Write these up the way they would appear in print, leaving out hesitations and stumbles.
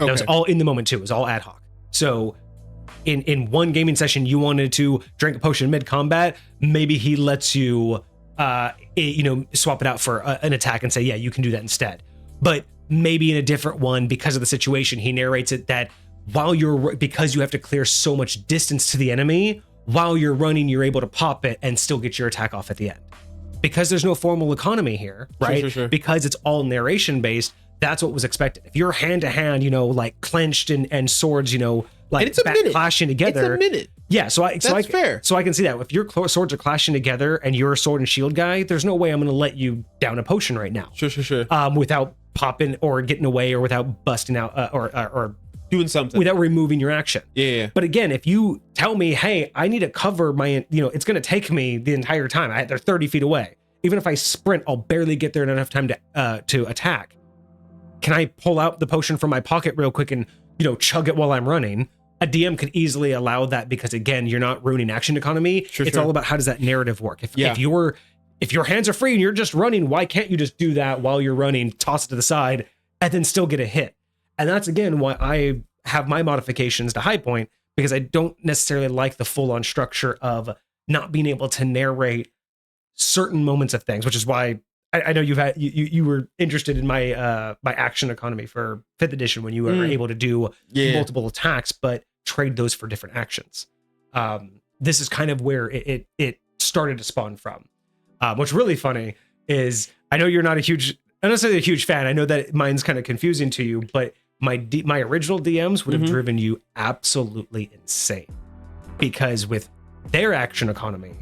That was all in the moment too. It was all ad hoc. So in one gaming session, you wanted to drink a potion mid combat. Maybe he lets you, swap it out for an attack and say, yeah, you can do that instead. But maybe in a different one, because of the situation, he narrates it that because you have to clear so much distance to the enemy, while you're running, you're able to pop it and still get your attack off at the end. Because there's no formal economy here, right? Sure. Because it's all narration based, that's what was expected. If you're hand to hand, like clenched and swords, like it's a minute. clashing together. It's a minute. Yeah, That's fair. So I can see that. If your swords are clashing together and you're a sword and shield guy, there's no way I'm going to let you down a potion right now. Sure. Without popping or getting away or without busting out or doing something. Without removing your action. Yeah. But again, if you tell me, hey, I need to cover my, it's going to take me the entire time. They're 30 feet away. Even if I sprint, I'll barely get there in enough time to attack. Can I pull out the potion from my pocket real quick and, chug it while I'm running? A DM could easily allow that because, again, you're not ruining action economy. It's all about how does that narrative work. If your hands are free and you're just running, why can't you just do that while you're running, toss it to the side, and then still get a hit? And that's, again, why I have my modifications to high point, because I don't necessarily like the full-on structure of not being able to narrate certain moments of things, which is why I know you were interested in my my action economy for 5th edition when you were able to do multiple attacks, but trade those for different actions. This is kind of where it started to spawn from. What's really funny is I know you're not necessarily a huge fan. I know that mine's kind of confusing to you, but my original DMs would have driven you absolutely insane, because with their action economy,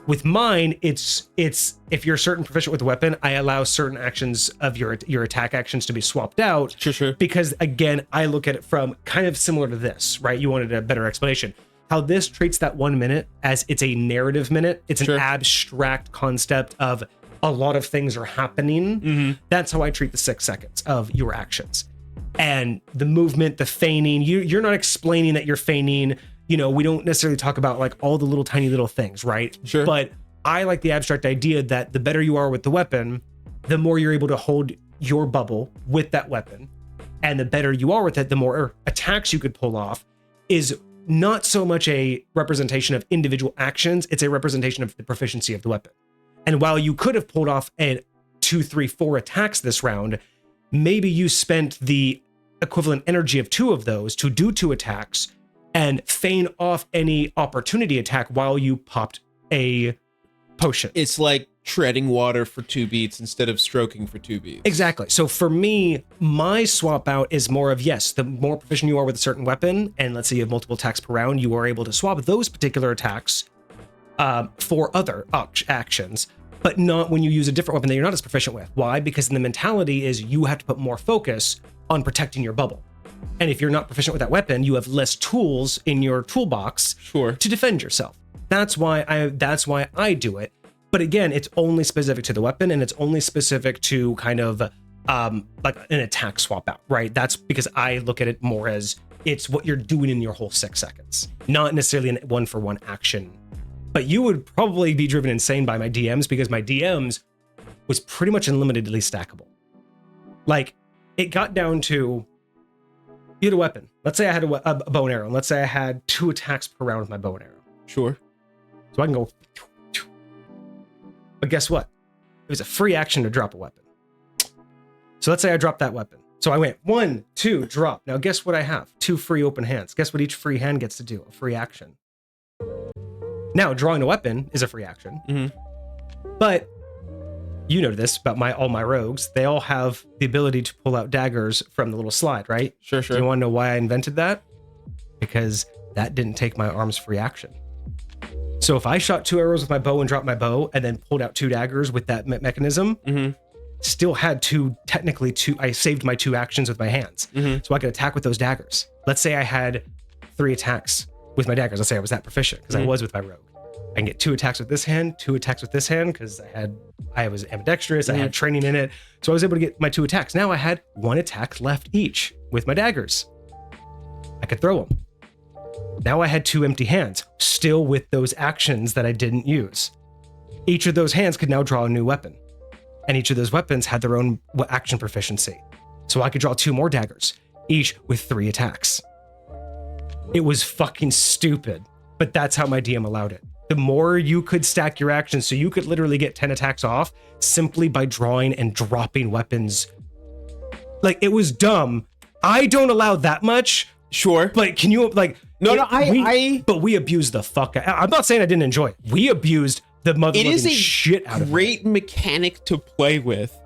with mine, it's if you're certain proficient with a weapon, I allow certain actions of your attack actions to be swapped out. Sure. Because again, I look at it from kind of similar to this, right? You wanted a better explanation. How this treats that 1 minute as it's a narrative minute. It's an abstract concept of a lot of things are happening. That's how I treat the 6 seconds of your actions. And the movement, the feigning, you're not explaining that you're feigning. We don't necessarily talk about like all the little tiny little things, right? Sure. But I like the abstract idea that the better you are with the weapon, the more you're able to hold your bubble with that weapon. And the better you are with it, the more attacks you could pull off is not so much a representation of individual actions, it's a representation of the proficiency of the weapon. And while you could have pulled off 2, 3, 4 attacks this round, maybe you spent the equivalent energy of 2 of those to do 2 attacks and feign off any opportunity attack while you popped a potion. It's like treading water for 2 beats instead of stroking for 2 beats. Exactly. So for me, my swap out is more of, yes, the more proficient you are with a certain weapon, and let's say you have multiple attacks per round, you are able to swap those particular attacks for other actions, but not when you use a different weapon that you're not as proficient with. Why? Because the mentality is you have to put more focus on protecting your bubble. And if you're not proficient with that weapon, you have less tools in your toolbox to defend yourself. That's why I do it. But again, it's only specific to the weapon, and it's only specific to kind of like an attack swap out, right? That's because I look at it more as it's what you're doing in your whole 6 seconds, not necessarily an 1-for-1 action. But you would probably be driven insane by my DMs, because my DMs was pretty much unlimitedly stackable. Like, it got down to, you had a weapon. Let's say I had a bow and arrow. And let's say I had 2 attacks per round with my bow and arrow. Sure. So I can go. But guess what? It was a free action to drop a weapon. So let's say I dropped that weapon. So I went 1, 2, drop. Now guess what I have? 2 free open hands. Guess what each free hand gets to do? A free action. Now drawing a weapon is a free action. But you know this about all my rogues. They all have the ability to pull out daggers from the little slide, right? Sure. Do you want to know why I invented that? Because that didn't take my arm's free action. So if I shot 2 arrows with my bow and dropped my bow and then pulled out 2 daggers with that mechanism, still had technically 2, I saved my 2 actions with my hands. So I could attack with those daggers. Let's say I had 3 attacks with my daggers. Let's say I was that proficient because I was with my rogue. I can get 2 attacks with this hand, 2 attacks with this hand because I was ambidextrous, I had training in it. So I was able to get my 2 attacks. Now I had 1 attack left each with my daggers. I could throw them. Now I had 2 empty hands, still with those actions that I didn't use. Each of those hands could now draw a new weapon. And each of those weapons had their own action proficiency. So I could draw 2 more daggers. each with 3 attacks. It was fucking stupid, but that's how my DM allowed it. The more you could stack your actions, so you could literally get 10 attacks off simply by drawing and dropping weapons. Like, it was dumb. I don't allow that much. Sure. But can you, like... But we abused the fuck out. I'm not saying I didn't enjoy it. We abused the motherfucking shit out of it. It is a great mechanic to play with.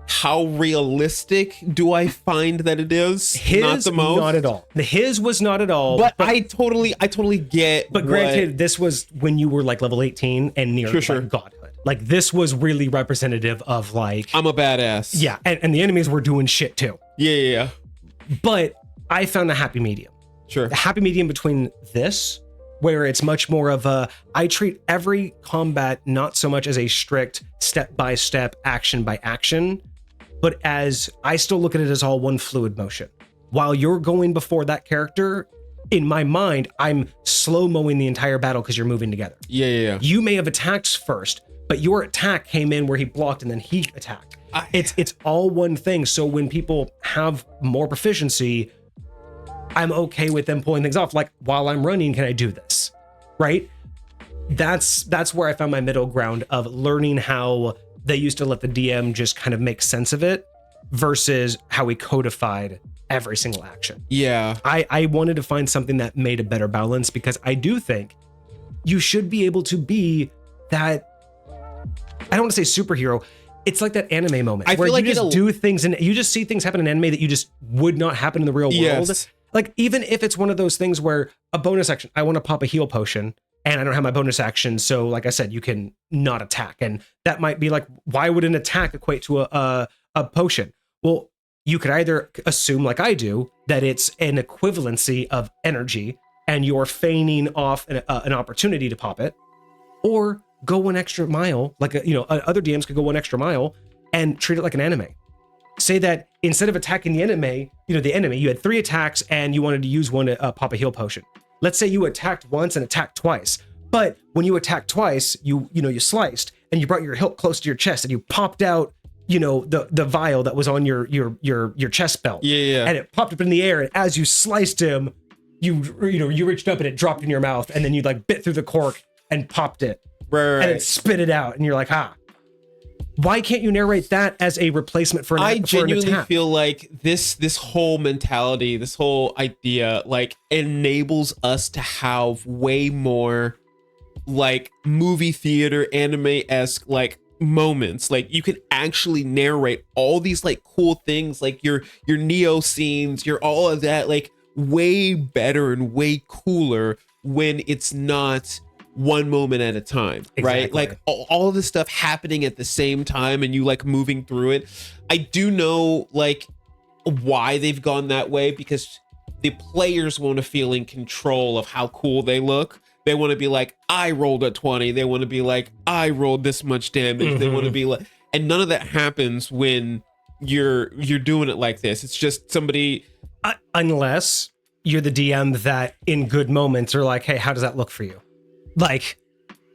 How realistic do I find that it is? His, not the most. Not at all. His was not at all. But I totally get. But granted, this was when you were like level 18 and near like, godhood. Like, this was really representative of like, I'm a badass. Yeah, and the enemies were doing shit too. Yeah. But I found a happy medium. Sure. The happy medium between this, where it's much more of a, I treat every combat not so much as a strict step-by-step, action by action, but as I still look at it as all one fluid motion. While you're going before that character, in my mind, I'm slow-mowing the entire battle because you're moving together. Yeah. You may have attacked first, but your attack came in where he blocked and then he attacked. It's all one thing. So when people have more proficiency, I'm okay with them pulling things off. Like, while I'm running, can I do this? Right? That's where I found my middle ground of learning how they used to let the DM just kind of make sense of it versus how we codified every single action. Yeah. I wanted to find something that made a better balance because I do think you should be able to be that, I don't want to say superhero. It's like that anime moment where you just do things and you just see things happen in anime that you just would not happen in the real world. Yes. Like, even if it's one of those things where a bonus action, I want to pop a heal potion and I don't have my bonus action. So like I said, you can not attack. And that might be like, why would an attack equate to a potion? Well, you could either assume, like I do, that it's an equivalency of energy and you're feigning off an opportunity to pop it, or go one extra mile, like, other DMs could go one extra mile and treat it like an anime. Say that instead of attacking the enemy, you had 3 attacks and you wanted to use one to pop a heal potion. Let's say you attacked once and attacked twice, but when you attacked twice, you sliced and you brought your hilt close to your chest and you popped out, the vial that was on your chest belt. Yeah. And it popped up in the air, and as you sliced him, you reached up and it dropped in your mouth, and then you like bit through the cork and popped it. Right. And it spit it out, and you're like, why can't you narrate that as a replacement for an attack? I genuinely feel like this whole mentality, this whole idea, like, enables us to have way more like movie theater anime-esque like moments. Like, you can actually narrate all these like cool things, like your Neo scenes, your all of that, like, way better and way cooler when it's not one moment at a time. Exactly. Right? Like, all of this stuff happening at the same time and you like moving through it. I do know like why they've gone that way, because the players want to feel in control of how cool they look. They want to be like, I rolled a 20. They want to be like, I rolled this much damage. Mm-hmm. They want to be like, and none of that happens when you're doing it like this. It's just somebody, unless you're the DM that in good moments are like, hey, how does that look for you? Like,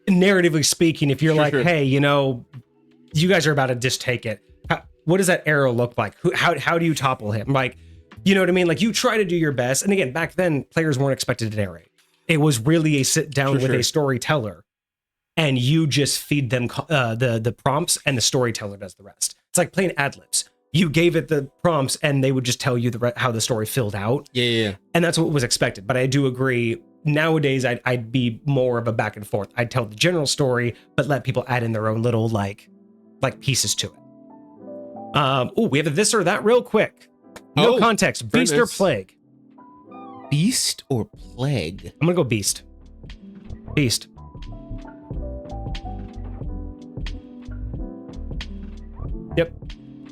narratively speaking, if you're sure. Hey, you guys are about to just take it. What does that arrow look like? How do you topple him? Like, you know what I mean? Like, you try to do your best. And again, back then, players weren't expected to narrate. It was really a sit down with a storyteller, and you just feed them the prompts, and the storyteller does the rest. It's like playing ad libs. You gave it the prompts, and they would just tell you how the story filled out. Yeah. And that's what was expected. But I do agree. Nowadays, I'd be more of a back and forth. I'd tell the general story, but let people add in their own little like pieces to it. We have a this or that real quick. No context. Beast or plague? Beast or plague? I'm gonna go beast. Beast. Yep.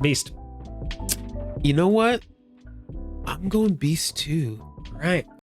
Beast. You know what? I'm going beast too. All right.